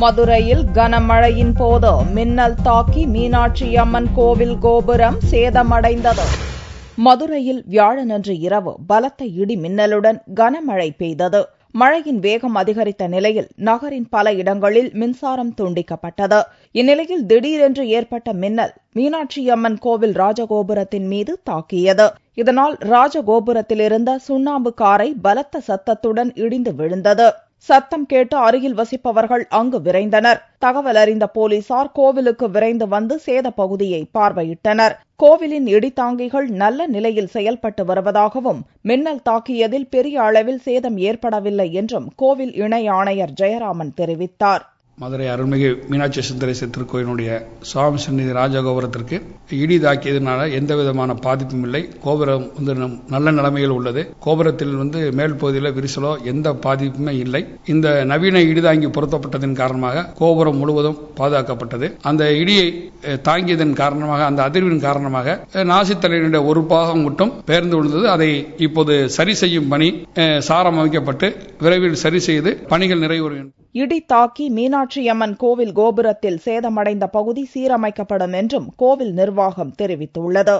மதுரையில் கனமழையின் போது மின்னல் தாக்கி மீனாட்சி அம்மன் கோவில் கோபுரம் சேதமடைந்தது. மதுரையில் வியாழனன்று இரவு பலத்த இடி மின்னலுடன் கனமழை பெய்தது. மழையின் வேகம் அதிகரித்த நிலையில் நகரின் பல இடங்களில் மின்சாரம் துண்டிக்கப்பட்டது. இந்நிலையில் திடீரென்று ஏற்பட்ட மின்னல் மீனாட்சி அம்மன் கோவில் ராஜகோபுரத்தின் மீது தாக்கியது. இதனால் ராஜகோபுரத்தில் இருந்த சுண்ணாம்பு காரை பலத்த சத்தத்துடன் இடிந்து விழுந்தது. சத்தம் கேட்டு அருகில் வசிப்பவர்கள் அங்கு விரைந்தனர். தகவல் அறிந்த போலீசார் கோவிலுக்கு விரைந்து வந்து சேத பகுதியை பார்வையிட்டனர். கோவிலின் இடித்தாங்கிகள் நல்ல நிலையில் செயல்பட்டு வருவதாகவும் மின்னல் தாக்கியதில் பெரிய அளவில் சேதம் ஏற்படவில்லை என்றும் கோவில் இணை ஆணையர் ஜெயராமன் தெரிவித்தார். மதுரை அருள்மிகு மீனாட்சி சுந்தரேஸ்வரர் திருக்கோயிலுடைய சுவாமி சந்நிதி ராஜகோபுரத்திற்கு இடி தாக்கியதனால எந்த விதமான பாதிப்பும் இல்லை. கோபுரம் நல்ல நிலைமையில் உள்ளது. கோபுரத்தில் மேல் பகுதியில் விரிசலோ எந்த பாதிப்புமே இல்லை. இந்த நவீன இடிதாங்கி பொருத்தப்பட்டதன் காரணமாக கோபுரம் முழுவதும் பாதுகாக்கப்பட்டது. அந்த இடியை தாங்கியதன் காரணமாக, அந்த அதிர்வின் காரணமாக நாசித்தலையினுடைய ஒரு பாகம் மட்டும் பெயர்ந்து விழுந்தது. அதை இப்போது சரி செய்யும் பணி சாரம் அமைக்கப்பட்டு விரைவில் சரி செய்து பணிகள் நிறைவேறும். இடி தாக்கி மீனாட்சி அம்மன் கோவில் கோபுரத்தில் சேதமடைந்த பகுதி சீரமைக்கப்படும் என்றும் கோவில் நிர்வாகம் தெரிவித்துள்ளது.